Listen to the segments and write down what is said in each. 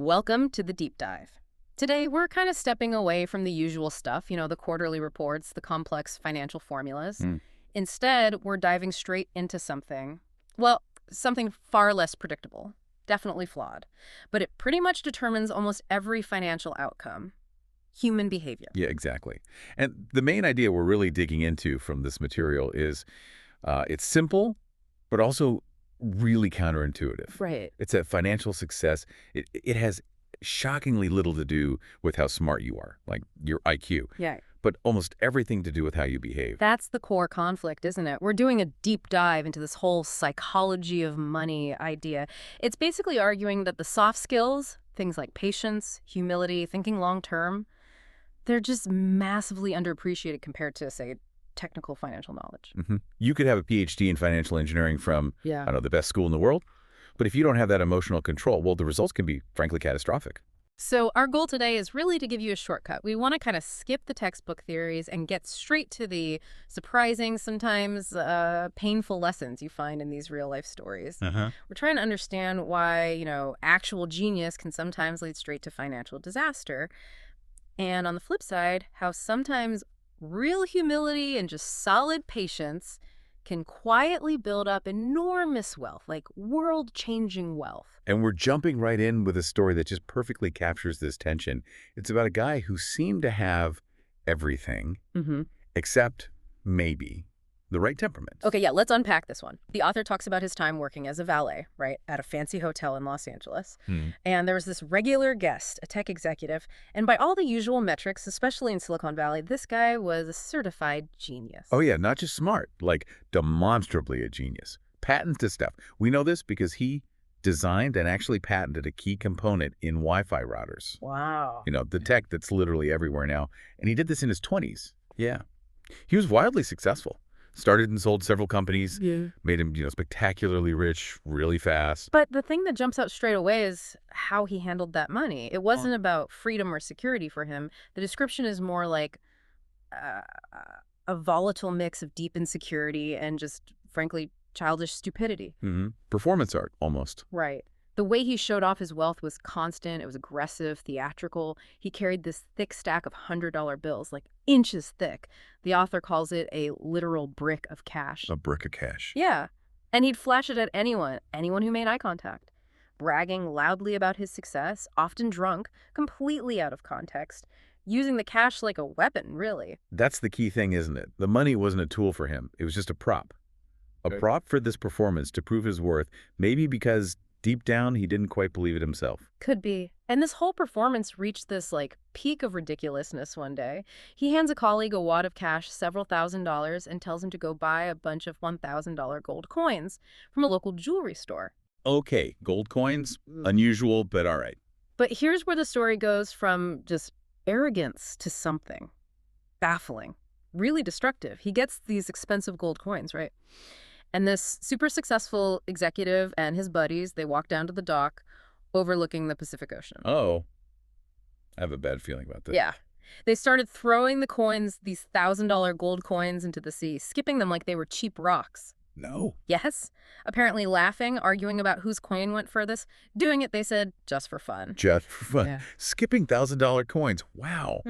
Welcome to the deep dive. Today, we're kind of stepping away from the usual stuff, the quarterly reports, the complex financial formulas. Instead, we're diving straight into something far less predictable, definitely flawed, but it pretty much determines almost every financial outcome: human behavior. Yeah, exactly. And the main idea we're really digging into from this material is it's simple, but also really counterintuitive. Right. It's that financial success, it has shockingly little to do with how smart you are, like your IQ, Yeah. but almost everything to do with how you behave. That's the core conflict, isn't it? We're doing a deep dive into this whole psychology of money idea. It's basically arguing that the soft skills, things like patience, humility, thinking long-term, they're just massively underappreciated compared to, say, technical financial knowledge. You could have a PhD in financial engineering from, Yeah. I don't know, the best school in the world, but if you don't have that emotional control, well, the results can be, frankly, catastrophic. So our goal today is really to give you a shortcut. We want to kind of skip the textbook theories and get straight to the surprising, sometimes painful lessons you find in these real-life stories. We're trying to understand why, actual genius can sometimes lead straight to financial disaster. And on the flip side, how sometimes real humility and just solid patience can quietly build up enormous wealth, like world-changing wealth. And we're jumping right in with a story that just perfectly captures this tension. It's about a guy who seemed to have everything, except maybe the right temperament. Okay, yeah, let's unpack this one. The author talks about his time working as a valet, right, at a fancy hotel in Los Angeles. And there was this regular guest, a tech executive, and by all the usual metrics, especially in Silicon Valley, this guy was a certified genius. Oh, yeah, not just smart, like demonstrably a genius. Patented stuff. We know this because he designed and actually patented a key component in Wi-Fi routers. Wow. The tech that's literally everywhere now. And he did this in his 20s. Yeah. He was wildly successful. Started and sold several companies, made him, spectacularly rich really fast. But the thing that jumps out straight away is how he handled that money. It wasn't about freedom or security for him. The description is more like a volatile mix of deep insecurity and just, frankly, childish stupidity. Performance art, almost. Right. The way he showed off his wealth was constant. It was aggressive, theatrical. He carried this thick stack of $100 bills, like inches thick. The author calls it a literal brick of cash. A brick of cash. Yeah. And he'd flash it at anyone who made eye contact, bragging loudly about his success, often drunk, completely out of context, using the cash like a weapon, really. That's the key thing, isn't it? The money wasn't a tool for him. It was just a prop. A prop for this performance to prove his worth, maybe because deep down, he didn't quite believe it himself. Could be. And this whole performance reached this, peak of ridiculousness one day. He hands a colleague a wad of cash, several $1,000s, and tells him to go buy a bunch of $1,000 gold coins from a local jewelry store. Okay, gold coins, unusual, but all right. But here's where the story goes from just arrogance to something baffling, really destructive. He gets these expensive gold coins, right? And this super successful executive and his buddies, they walk down to the dock overlooking the Pacific Ocean. Oh, I have a bad feeling about this. Yeah. They started throwing the coins, these $1,000 gold coins, into the sea, skipping them like they were cheap rocks. No. Yes. Apparently laughing, arguing about whose coin went furthest. Doing it, they said, just for fun. Just for fun. Yeah. Skipping $1,000 coins. Wow.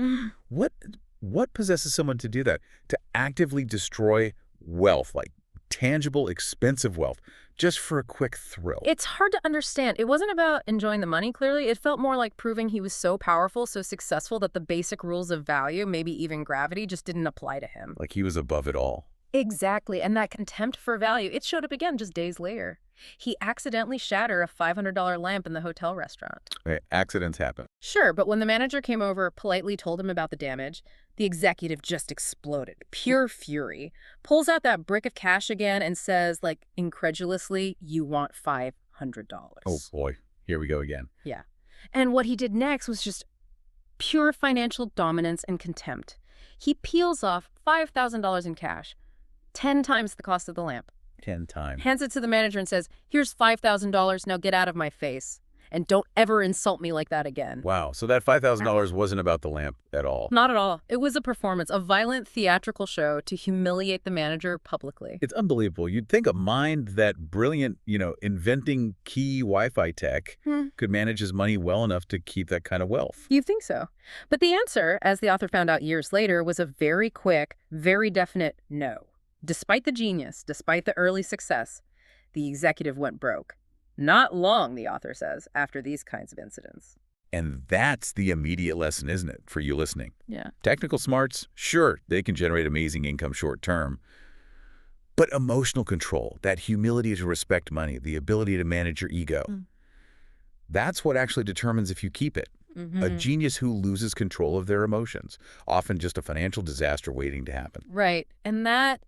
What possesses someone to do that? To actively destroy wealth, like tangible, expensive wealth, just for a quick thrill. It's hard to understand. It wasn't about enjoying the money, clearly. It felt more like proving he was so powerful, so successful, that the basic rules of value, maybe even gravity, just didn't apply to him. Like he was above it all. Exactly. And that contempt for value, it showed up again just days later. He accidentally shattered a $500 lamp in the hotel restaurant. Accidents happen. Sure, but when the manager came over, politely told him about the damage, the executive just exploded. Pure fury. Pulls out that brick of cash again and says, incredulously, "You want $500. Oh, boy. Here we go again. Yeah. And what he did next was just pure financial dominance and contempt. He peels off $5,000 in cash, 10 times the cost of the lamp. 10 times. Hands it to the manager and says, "Here's $5,000, now get out of my face." and don't ever insult me like that again. Wow. So that $5,000 wasn't about the lamp at all. Not at all. It was a performance, a violent theatrical show to humiliate the manager publicly. It's unbelievable. You'd think a mind that brilliant, inventing key Wi-Fi tech could manage his money well enough to keep that kind of wealth. You'd think so. But the answer, as the author found out years later, was a very quick, very definite no. Despite the genius, despite the early success, the executive went broke. Not long, the author says, after these kinds of incidents. And that's the immediate lesson, isn't it, for you listening? Yeah. Technical smarts, sure, they can generate amazing income short term. But emotional control, that humility to respect money, the ability to manage your ego, that's what actually determines if you keep it. A genius who loses control of their emotions, often just a financial disaster waiting to happen. Right. And that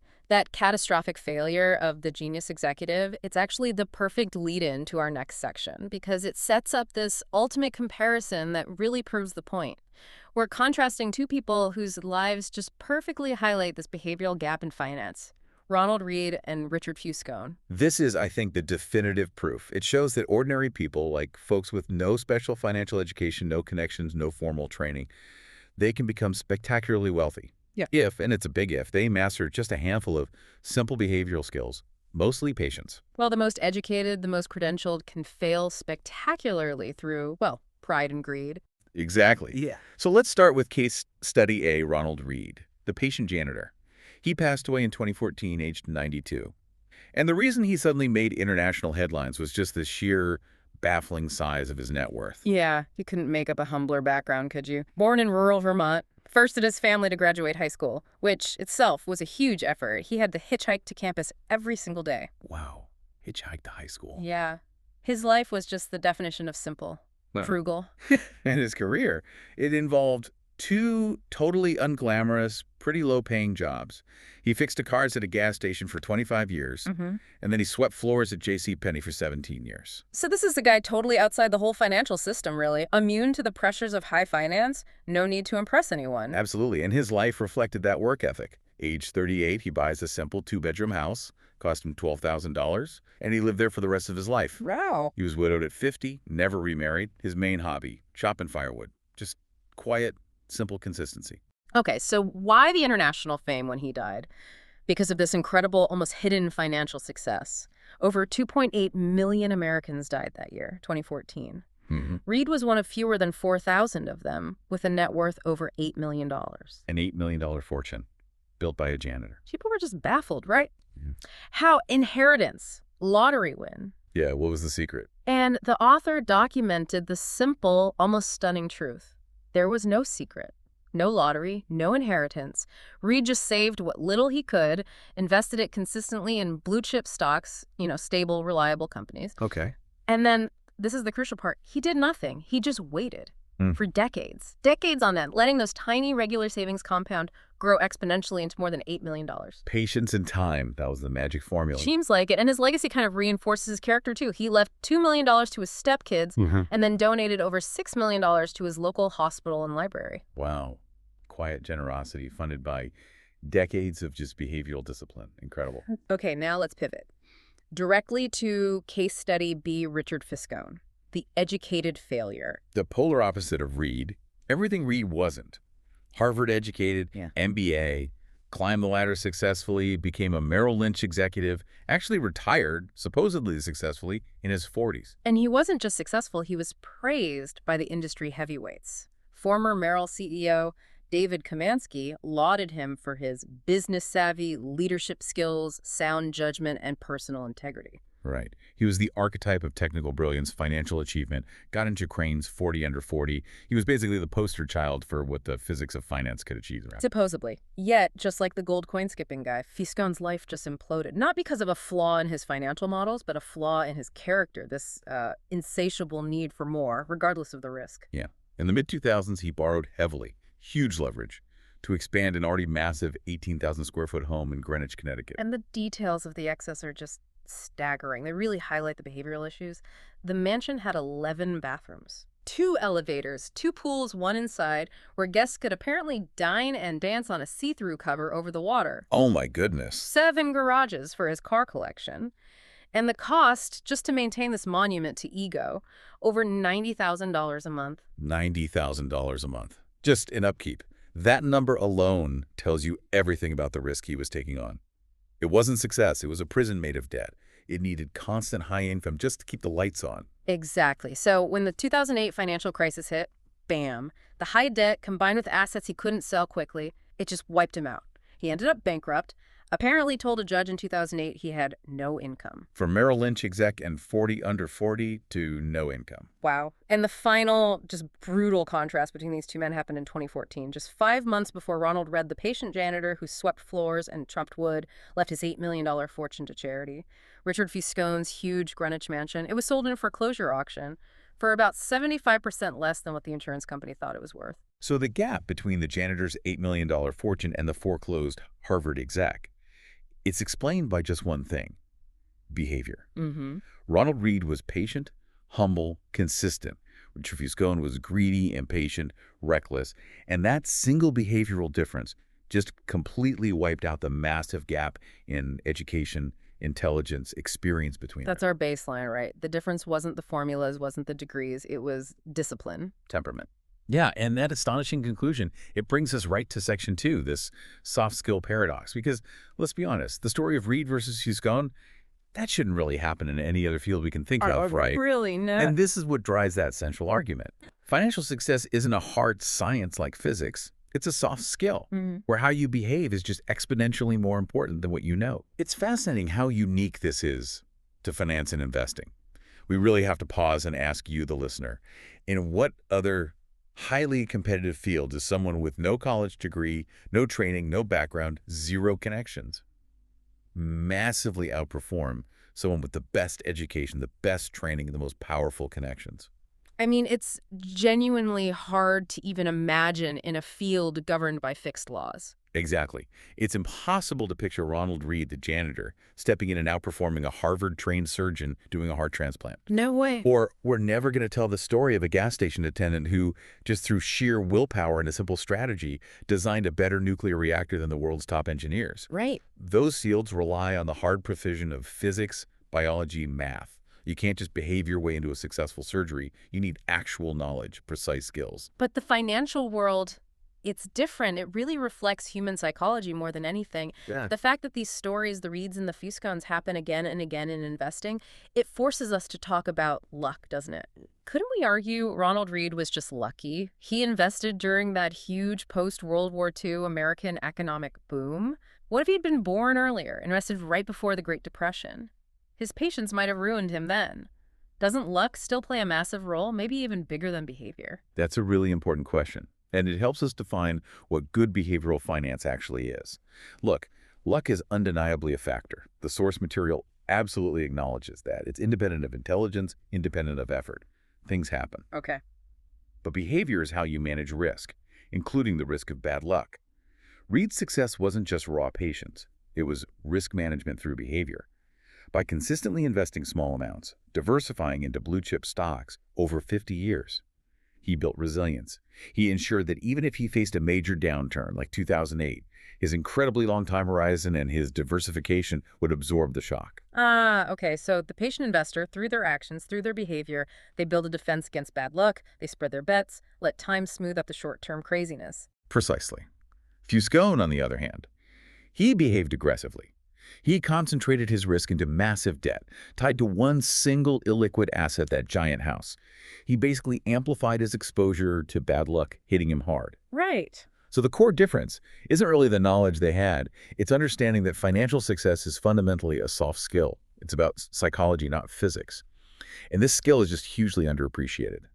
catastrophic failure of the genius executive, it's actually the perfect lead-in to our next section because it sets up this ultimate comparison that really proves the point. We're contrasting two people whose lives just perfectly highlight this behavioral gap in finance. Ronald Read and Richard Fuscone. This is, I think, the definitive proof. It shows that ordinary people, like folks with no special financial education, no connections, no formal training, they can become spectacularly wealthy. Yeah. If, and it's a big if, they master just a handful of simple behavioral skills, mostly patience. Well, the most educated, the most credentialed can fail spectacularly through, well, pride and greed. Exactly. Yeah. So let's start with case study A, Ronald Read, the patient janitor. He passed away in 2014, aged 92. And the reason he suddenly made international headlines was just the sheer baffling size of his net worth. Yeah, you couldn't make up a humbler background, could you? Born in rural Vermont, first in his family to graduate high school, which itself was a huge effort. He had to hitchhike to campus every single day. Wow. Hitchhiked to high school. Yeah. His life was just the definition of simple. Wow. Frugal. And his career, it involved two totally unglamorous, pretty low-paying jobs. He fixed cars at a gas station for 25 years, and then he swept floors at JCPenney for 17 years. So this is the guy totally outside the whole financial system, really. Immune to the pressures of high finance, no need to impress anyone. Absolutely, and his life reflected that work ethic. Age 38, he buys a simple two-bedroom house, cost him $12,000, and he lived there for the rest of his life. Wow. He was widowed at 50, never remarried. His main hobby, chopping firewood. Just quiet, simple consistency. Okay, so why the international fame when he died? Because of this incredible, almost hidden financial success. Over 2.8 million Americans died that year, 2014. Read was one of fewer than 4,000 of them, with a net worth over $8 million. An $8 million fortune, built by a janitor. People were just baffled, right? Yeah. How inheritance, lottery win. Yeah, what was the secret? And the author documented the simple, almost stunning truth. There was no secret. No lottery, no inheritance. Read just saved what little he could, invested it consistently in blue-chip stocks, stable, reliable companies. Okay. And then, this is the crucial part, he did nothing. He just waited for decades. Decades on end, letting those tiny regular savings compound grow exponentially into more than $8 million. Patience and time, that was the magic formula. Seems like it. And his legacy kind of reinforces his character, too. He left $2 million to his stepkids and then donated over $6 million to his local hospital and library. Wow. Quiet generosity funded by decades of just behavioral discipline. Incredible. Okay, now let's pivot. Directly to case study B, Richard Fuscone, the educated failure. The polar opposite of Read. Everything Read wasn't. Harvard educated, MBA, climbed the ladder successfully, became a Merrill Lynch executive, actually retired, supposedly successfully, in his 40s. And he wasn't just successful, he was praised by the industry heavyweights. Former Merrill CEO David Kamansky lauded him for his business savvy, leadership skills, sound judgment, and personal integrity. Right. He was the archetype of technical brilliance, financial achievement, got into Crane's 40 under 40. He was basically the poster child for what the physics of finance could achieve. Supposedly. Yet, just like the gold coin skipping guy, Fuscone's life just imploded. Not because of a flaw in his financial models, but a flaw in his character, this insatiable need for more, regardless of the risk. Yeah. In the mid-2000s, he borrowed heavily, huge leverage, to expand an already massive 18,000 square foot home in Greenwich, Connecticut. And the details of the excess are just staggering. They really highlight the behavioral issues. The mansion had 11 bathrooms, 2 elevators, 2 pools, 1 inside, where guests could apparently dine and dance on a see-through cover over the water. Oh my goodness. 7 garages for his car collection. And the cost, just to maintain this monument to ego, over $90,000 a month. $90,000 a month. Just in upkeep. That number alone tells you everything about the risk he was taking on. It wasn't success. It was a prison made of debt. It needed constant high income just to keep the lights on. Exactly. So when the 2008 financial crisis hit, bam, the high debt combined with assets he couldn't sell quickly, it just wiped him out. He ended up bankrupt, apparently told a judge in 2008 he had no income. From Merrill Lynch exec and 40 under 40 to no income. Wow. And the final, just brutal contrast between these two men happened in 2014, just 5 months before Ronald Read, the patient janitor who swept floors and chopped wood, left his $8 million fortune to charity. Richard Fuscone's huge Greenwich mansion, it was sold in a foreclosure auction for about 75% less than what the insurance company thought it was worth. So the gap between the janitor's $8 million fortune and the foreclosed Harvard exec, it's explained by just one thing: behavior. Ronald Read was patient, humble, consistent. Richard Fuscone was greedy, impatient, reckless. And that single behavioral difference just completely wiped out the massive gap in education, intelligence, experience between them. That's our baseline, right? The difference wasn't the formulas, wasn't the degrees. It was discipline. Temperament. Yeah, and that astonishing conclusion, it brings us right to section 2, this soft skill paradox. Because, let's be honest, the story of Read versus Fuscone, that shouldn't really happen in any other field we can think of, right? Really, no. And this is what drives that central argument. Financial success isn't a hard science like physics. It's a soft skill, where how you behave is just exponentially more important than what you know. It's fascinating how unique this is to finance and investing. We really have to pause and ask you, the listener, in what other highly competitive field does someone with no college degree, no training, no background, zero connections, massively outperform someone with the best education, the best training, and the most powerful connections? I mean, it's genuinely hard to even imagine in a field governed by fixed laws. Exactly. It's impossible to picture Ronald Read, the janitor, stepping in and outperforming a Harvard-trained surgeon doing a heart transplant. No way. Or we're never going to tell the story of a gas station attendant who, just through sheer willpower and a simple strategy, designed a better nuclear reactor than the world's top engineers. Right. Those fields rely on the hard precision of physics, biology, math. You can't just behave your way into a successful surgery. You need actual knowledge, precise skills. But the financial world, it's different. It really reflects human psychology more than anything. Yeah. The fact that these stories, the Reads and the Fuscones, happen again and again in investing, it forces us to talk about luck, doesn't it? Couldn't we argue Ronald Read was just lucky? He invested during that huge post-World War II American economic boom. What if he'd been born earlier, invested right before the Great Depression? His patience might have ruined him then. Doesn't luck still play a massive role, maybe even bigger than behavior? That's a really important question, and it helps us define what good behavioral finance actually is. Look, luck is undeniably a factor. The source material absolutely acknowledges that. It's independent of intelligence, independent of effort. Things happen. Okay. But behavior is how you manage risk, including the risk of bad luck. Read's success wasn't just raw patience. It was risk management through behavior. By consistently investing small amounts, diversifying into blue-chip stocks over 50 years, he built resilience. He ensured that even if he faced a major downturn like 2008, his incredibly long time horizon and his diversification would absorb the shock. Okay, so the patient investor, through their actions, through their behavior, they build a defense against bad luck, they spread their bets, let time smooth up the short-term craziness. Precisely. Fuscone, on the other hand, he behaved aggressively. He concentrated his risk into massive debt, tied to one single illiquid asset, that giant house. He basically amplified his exposure to bad luck, hitting him hard. Right. So the core difference isn't really the knowledge they had. It's understanding that financial success is fundamentally a soft skill. It's about psychology, not physics. And this skill is just hugely underappreciated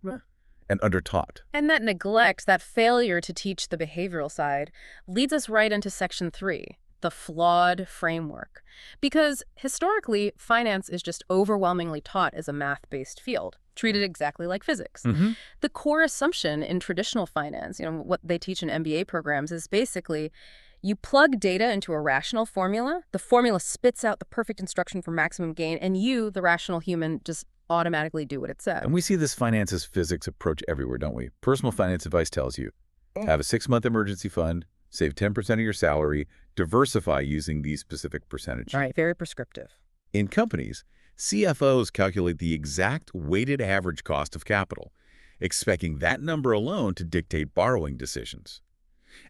and undertaught. And that neglect, that failure to teach the behavioral side, leads us right into section 3. The flawed framework. Because historically, finance is just overwhelmingly taught as a math-based field, treated exactly like physics. The core assumption in traditional finance, what they teach in MBA programs, is basically you plug data into a rational formula, the formula spits out the perfect instruction for maximum gain, and you, the rational human, just automatically do what it says. And we see this finance as physics approach everywhere, don't we? Personal finance advice tells you, have a 6-month emergency fund, save 10% of your salary, diversify using these specific percentages. All right, very prescriptive. In companies, CFOs calculate the exact weighted average cost of capital, expecting that number alone to dictate borrowing decisions.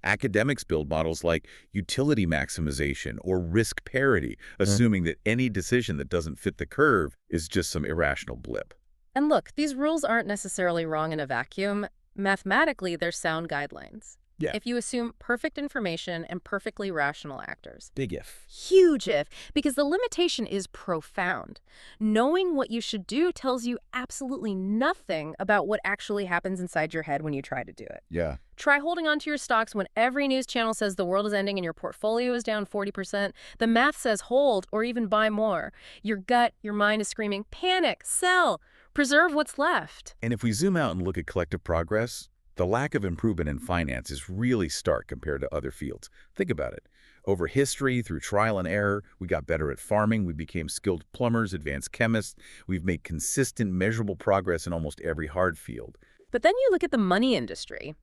Academics build models like utility maximization or risk parity, assuming that any decision that doesn't fit the curve is just some irrational blip. And look, these rules aren't necessarily wrong in a vacuum. Mathematically, they're sound guidelines. Yeah. If you assume perfect information and perfectly rational actors. Big if. Huge if, because the limitation is profound. Knowing what you should do tells you absolutely nothing about what actually happens inside your head when you try to do it. Yeah. Try holding onto your stocks when every news channel says the world is ending and your portfolio is down 40%. The math says hold or even buy more. Your gut, your mind is screaming, panic, sell, preserve what's left. And if we zoom out and look at collective progress, the lack of improvement in finance is really stark compared to other fields. Think about it. Over history, through trial and error, we got better at farming, we became skilled plumbers, advanced chemists, we've made consistent, measurable progress in almost every hard field. But then you look at the money industry.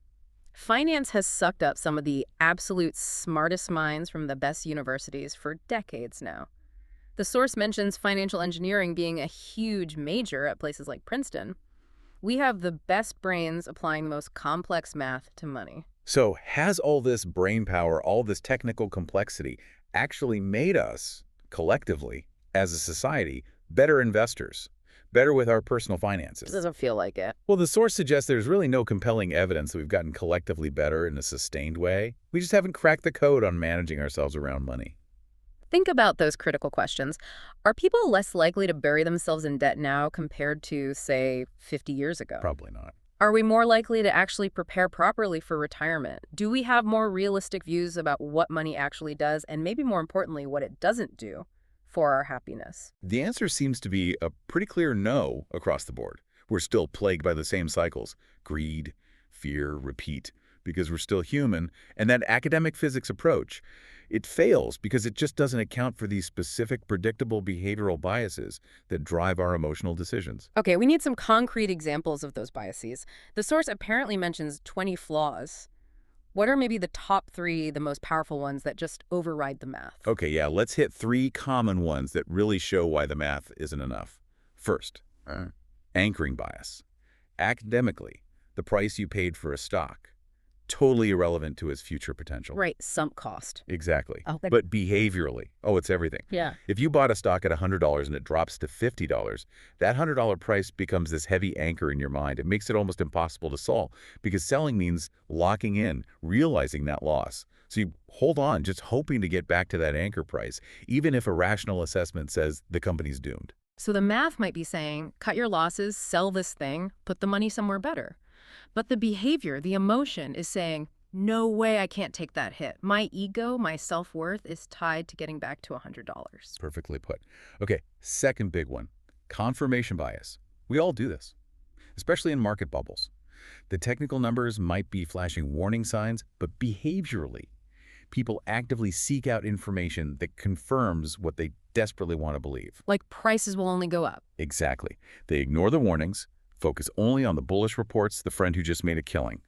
Finance has sucked up some of the absolute smartest minds from the best universities for decades now. The source mentions financial engineering being a huge major at places like Princeton. We have the best brains applying the most complex math to money. So has all this brain power, all this technical complexity actually made us, collectively, as a society, better investors, better with our personal finances? It doesn't feel like it. Well, the source suggests there's really no compelling evidence that we've gotten collectively better in a sustained way. We just haven't cracked the code on managing ourselves around money. Think about those critical questions. Are people less likely to bury themselves in debt now compared to, say, 50 years ago? Probably not. Are we more likely to actually prepare properly for retirement? Do we have more realistic views about what money actually does and maybe more importantly, what it doesn't do for our happiness? The answer seems to be a pretty clear no across the board. We're still plagued by the same cycles: greed, fear, repeat, because we're still human. And that academic physics approach, it fails because it just doesn't account for these specific, predictable behavioral biases that drive our emotional decisions. Okay, we need some concrete examples of those biases. The source apparently mentions 20 flaws. What are maybe the top 3, the most powerful ones that just override the math? Okay, yeah, let's hit 3 common ones that really show why the math isn't enough. First, anchoring bias. Academically, the price you paid for a stock, totally irrelevant to its future potential. Right, sunk cost. Exactly. Oh, but behaviorally, it's everything. Yeah. If you bought a stock at $100 and it drops to $50, that $100 price becomes this heavy anchor in your mind. It makes it almost impossible to sell because selling means locking in, realizing that loss. So you hold on, just hoping to get back to that anchor price, even if a rational assessment says the company's doomed. So the math might be saying, cut your losses, sell this thing, put the money somewhere better. But the behavior, the emotion is saying, no way, I can't take that hit. My ego, my self-worth is tied to getting back to $100. Perfectly put. Okay, second big one, confirmation bias. We all do this, especially in market bubbles. The technical numbers might be flashing warning signs, but behaviorally, people actively seek out information that confirms what they desperately want to believe. Like prices will only go up. Exactly. They ignore the warnings, focus only on the bullish reports, the friend who just made a killing.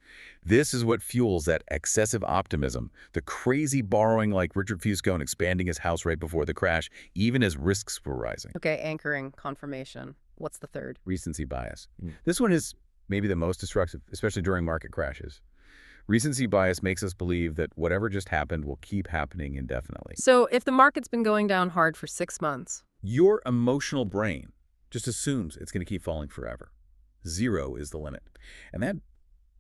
This is what fuels that excessive optimism, the crazy borrowing like Richard Fuscone expanding his house right before the crash, even as risks were rising. Okay, anchoring, confirmation. What's the third? Recency bias. This one is maybe the most destructive, especially during market crashes. Recency bias makes us believe that whatever just happened will keep happening indefinitely. So if the market's been going down hard for 6 months, your emotional brain just assumes it's going to keep falling forever. 0 is the limit. And that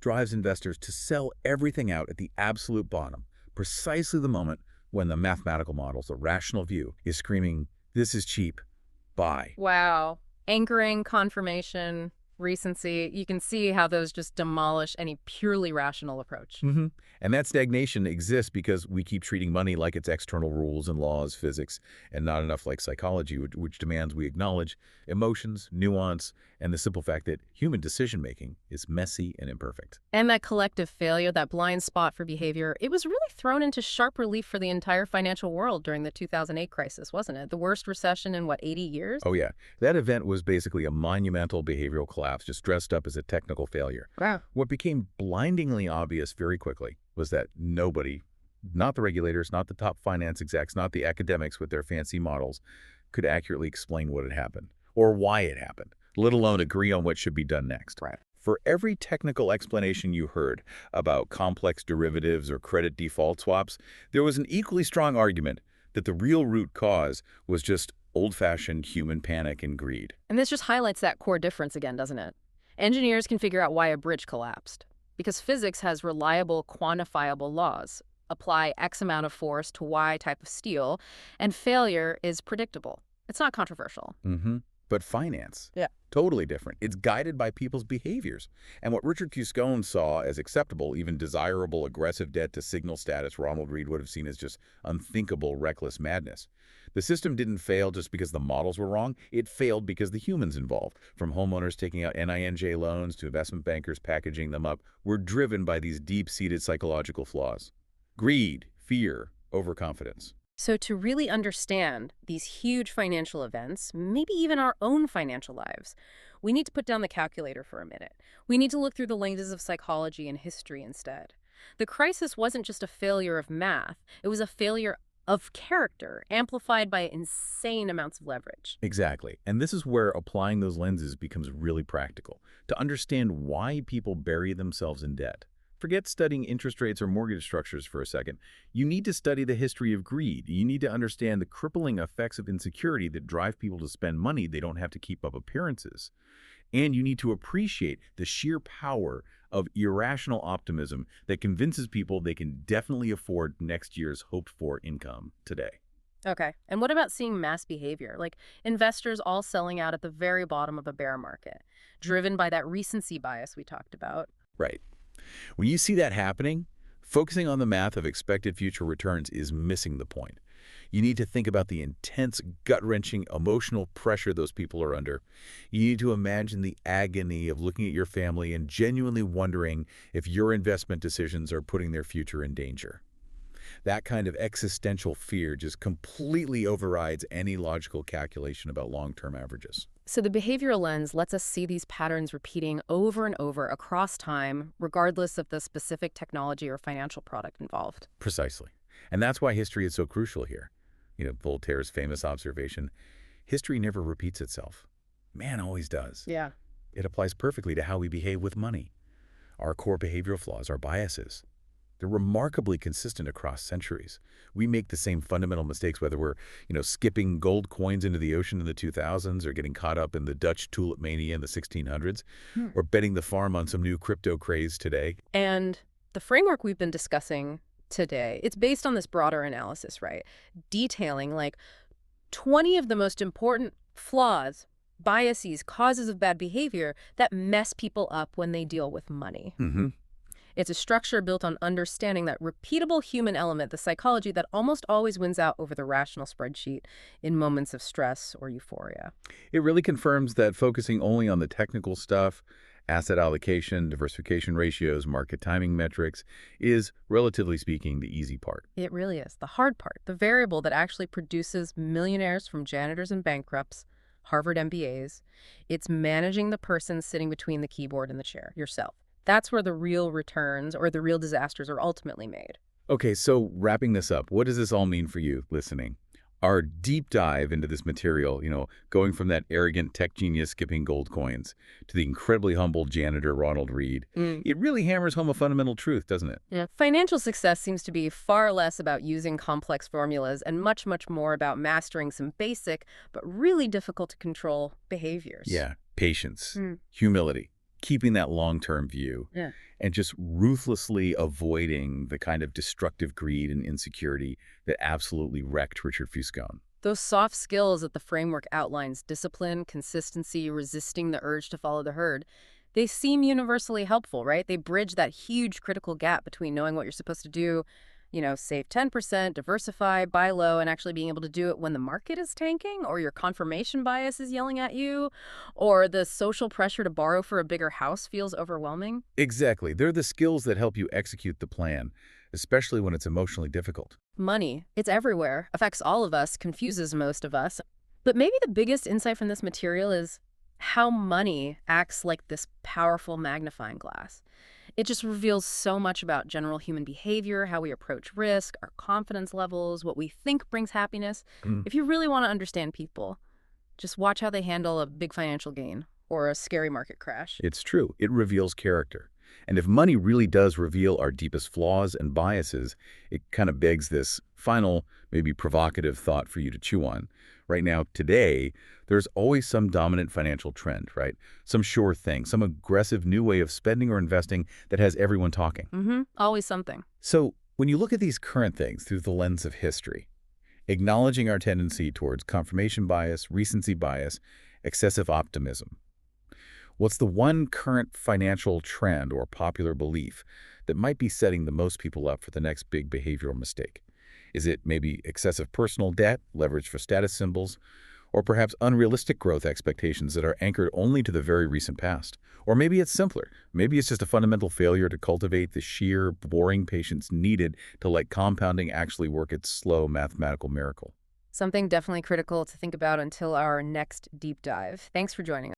drives investors to sell everything out at the absolute bottom, precisely the moment when the mathematical models, the rational view, is screaming, this is cheap, buy. Wow. Anchoring, confirmation, recency, you can see how those just demolish any purely rational approach. And that stagnation exists because we keep treating money like it's external rules and laws, physics, and not enough like psychology, which demands we acknowledge emotions, nuance, and the simple fact that human decision-making is messy and imperfect. And that collective failure, that blind spot for behavior, it was really thrown into sharp relief for the entire financial world during the 2008 crisis, wasn't it? The worst recession in, 80 years? Oh, yeah. That event was basically a monumental behavioral collapse, just dressed up as a technical failure. Wow. What became blindingly obvious very quickly was that nobody, not the regulators, not the top finance execs, not the academics with their fancy models, could accurately explain what had happened or why it happened, let alone agree on what should be done next. Right. For every technical explanation you heard about complex derivatives or credit default swaps, there was an equally strong argument that the real root cause was just old-fashioned human panic and greed. And this just highlights that core difference again, doesn't it? Engineers can figure out why a bridge collapsed because physics has reliable, quantifiable laws. Apply X amount of force to Y type of steel, and failure is predictable. It's not controversial. But finance, Yeah. totally different. It's guided by people's behaviors. And what Richard Fuscone saw as acceptable, even desirable, aggressive debt to signal status, Ronald Read would have seen as just unthinkable, reckless madness. The system didn't fail just because the models were wrong. It failed because the humans involved, from homeowners taking out NINJ loans to investment bankers packaging them up, were driven by these deep-seated psychological flaws. Greed, fear, overconfidence. So to really understand these huge financial events, maybe even our own financial lives, we need to put down the calculator for a minute. We need to look through the lenses of psychology and history instead. The crisis wasn't just a failure of math. It was a failure of character, amplified by insane amounts of leverage. Exactly. And this is where applying those lenses becomes really practical, to understand why people bury themselves in debt. Forget studying interest rates or mortgage structures for a second. You need to study the history of greed. You need to understand the crippling effects of insecurity that drive people to spend money they don't have to keep up appearances. And you need to appreciate the sheer power of irrational optimism that convinces people they can definitely afford next year's hoped-for income today. Okay, and what about seeing mass behavior, like investors all selling out at the very bottom of a bear market, driven by that recency bias we talked about? Right. When you see that happening, focusing on the math of expected future returns is missing the point. You need to think about the intense, gut-wrenching emotional pressure those people are under. You need to imagine the agony of looking at your family and genuinely wondering if your investment decisions are putting their future in danger. That kind of existential fear just completely overrides any logical calculation about long-term averages. So the behavioral lens lets us see these patterns repeating over and over across time, regardless of the specific technology or financial product involved. Precisely. And that's why history is so crucial here. Voltaire's famous observation, history never repeats itself. Man always does. Yeah. It applies perfectly to how we behave with money. Our core behavioral flaws, our biases, they're remarkably consistent across centuries. We make the same fundamental mistakes, whether we're, skipping gold coins into the ocean in the 2000s or getting caught up in the Dutch tulip mania in the 1600s, or betting the farm on some new crypto craze today. And the framework we've been discussing today, it's based on this broader analysis, right? Detailing like 20 of the most important flaws, biases, causes of bad behavior that mess people up when they deal with money. It's a structure built on understanding that repeatable human element, the psychology that almost always wins out over the rational spreadsheet in moments of stress or euphoria. It really confirms that focusing only on the technical stuff, asset allocation, diversification ratios, market timing metrics, is, relatively speaking, the easy part. It really is. The hard part, the variable that actually produces millionaires from janitors and bankrupts, Harvard MBAs, it's managing the person sitting between the keyboard and the chair, yourself. That's where the real returns or the real disasters are ultimately made. Okay, so wrapping this up, what does this all mean for you listening? Our deep dive into this material, going from that arrogant tech genius skipping gold coins to the incredibly humble janitor Ronald Read, it really hammers home a fundamental truth, doesn't it? Yeah. Financial success seems to be far less about using complex formulas and much, much more about mastering some basic but really difficult to control behaviors. Yeah, patience, humility, keeping that long-term view, and just ruthlessly avoiding the kind of destructive greed and insecurity that absolutely wrecked Richard Fuscone. Those soft skills that the framework outlines, discipline, consistency, resisting the urge to follow the herd, they seem universally helpful, right? They bridge that huge critical gap between knowing what you're supposed to do, save 10%, diversify, buy low, and actually being able to do it when the market is tanking, or your confirmation bias is yelling at you, or the social pressure to borrow for a bigger house feels overwhelming. Exactly. They're the skills that help you execute the plan, especially when it's emotionally difficult. Money, it's everywhere, affects all of us, confuses most of us. But maybe the biggest insight from this material is how money acts like this powerful magnifying glass. It just reveals so much about general human behavior, how we approach risk, our confidence levels, what we think brings happiness. Mm. If you really want to understand people, just watch how they handle a big financial gain or a scary market crash. It's true. It reveals character. And if money really does reveal our deepest flaws and biases, it kind of begs this final, maybe provocative thought for you to chew on. Right now, today, there's always some dominant financial trend, right? Some sure thing, some aggressive new way of spending or investing that has everyone talking. Always something. So when you look at these current things through the lens of history, acknowledging our tendency towards confirmation bias, recency bias, excessive optimism, what's the one current financial trend or popular belief that might be setting the most people up for the next big behavioral mistake? Is it maybe excessive personal debt, leverage for status symbols, or perhaps unrealistic growth expectations that are anchored only to the very recent past? Or maybe it's simpler. Maybe it's just a fundamental failure to cultivate the sheer, boring patience needed to let compounding actually work its slow mathematical miracle. Something definitely critical to think about until our next deep dive. Thanks for joining us.